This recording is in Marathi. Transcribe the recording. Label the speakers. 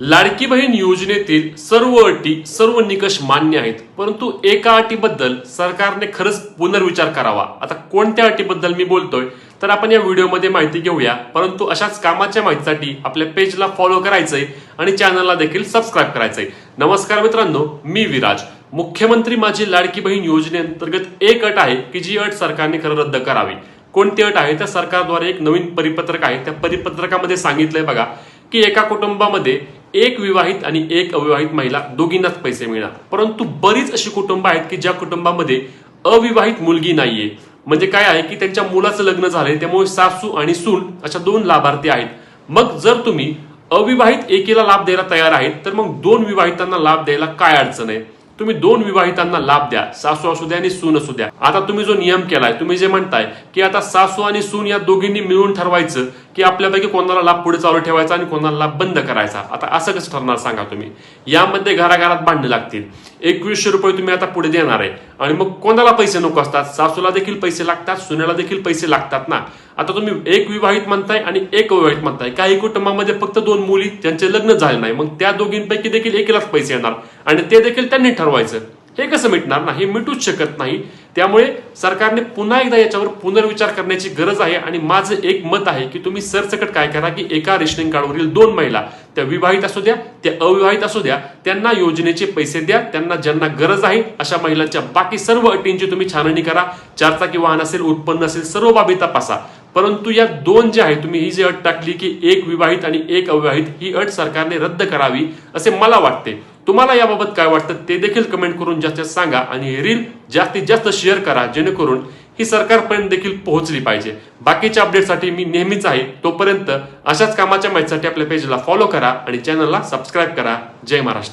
Speaker 1: लाडकी बहीण योजनेतील सर्व अटी सर्व निकष मान्य आहेत, परंतु एका अटीबद्दल सरकारने खरंच पुनर्विचार करावा। आता कोणत्या अटीबद्दल मी बोलतोय तर आपण या व्हिडिओमध्ये माहिती घेऊया, परंतु अशाच कामाच्या माहितीसाठी आपल्या पेजला फॉलो करायचंय आणि चॅनलला देखील सबस्क्राईब करायचंय। नमस्कार मित्रांनो, मी विराज। मुख्यमंत्री माझी लाडकी बहीण योजनेअंतर्गत एक अट आहे की जी अट सरकारने खरं रद्द करावी। कोणती अट आहे तर सरकारद्वारे एक नवीन परिपत्रक आहे, त्या परिपत्रकामध्ये सांगितलंय बघा की एका कुटुंबामध्ये एक विवाहित आणि एक अविवाहित महिला दोघींनाच पैसे मिळणार, परंतु बरीच अशी कुटुंब आहेत की ज्या कुटुंबामध्ये अविवाहित मुलगी नाहीये। म्हणजे काय आहे की त्यांच्या मुलाचं लग्न झालंय, त्यामुळे सासू आणि सून अशा दोन लाभार्थी आहेत। मग जर तुम्ही अविवाहित एकीला लाभ द्यायला तयार आहेत तर मग दोन विवाहितांना लाभ द्यायला काय अडचण आहे? तुम्ही दोन विवाहितांना लाभ द्या, सासू असू द्या आणि सून असू द्या। आता तुम्ही जो नियम केलाय, तुम्ही जे म्हणताय की आता सासू आणि सून या दोघींनी मिळून ठरवायचं की आपल्यापैकी कोणाला लाभ पुढे चालू ठेवायचा आणि कोणाला लाभ बंद करायचा। आता असं कसं ठरणार सांगा तुम्ही? यामध्ये घराघरात भांडणं लागतील। 2100 रुपये तुम्ही आता पुढे देणार आहे आणि मग कोणाला पैसे नको असतात? सासूला देखील पैसे लागतात, सुनेला देखील पैसे लागतात ना। आता तुम्ही एक विवाहित म्हणताय आणि एक अविवाहित म्हणताय। काही कुटुंबामध्ये फक्त दोन मुली ज्यांचे लग्न झाले नाही, मग त्या दोघींपैकी देखील एकीलाच पैसे येणार आणि ते देखील त्यांनी ठरवायचं। हे कसं मिटणार? ना, हे मिटूच शकत नाही। त्यामुळे सरकारने पुन्हा एकदा याच्यावर पुनर्विचार करण्याची गरज आहे आणि माझं एक मत आहे की तुम्ही सरसकट काय करा की एका रेशनिंग कार्डवरील दोन महिला, त्या विवाहित असू द्या त्या अविवाहित असू द्या, त्यांना योजनेचे पैसे द्या। त्यांना ज्यांना गरज आहे अशा महिलांच्या बाकी सर्व अटींची तुम्ही छाननी करा। 4 चाकी वाहन असेल, उत्पन्न असेल, सर्व बाबी तपासा। परंतु या दोन जे आहे, तुम्ही ही जी अट टाकली की एक विवाहित आणि एक अविवाहित, ही अट सरकारने रद्द करावी असे मला वाटते। तुम्हाला याबाबत काय वाटतं ते देखील कमेंट करून जास्तीत सांगा आणि ही रील जास्तीत जास्त शेअर करा, जेणेकरून ही सरकारपर्यंत देखील पोहोचली पाहिजे। बाकीच्या अपडेटसाठी मी नेहमीच आहे। तोपर्यंत अशाच कामाच्या माहितीसाठी आपल्या पेजला फॉलो करा आणि चॅनलला सबस्क्राईब करा। जय महाराष्ट्र।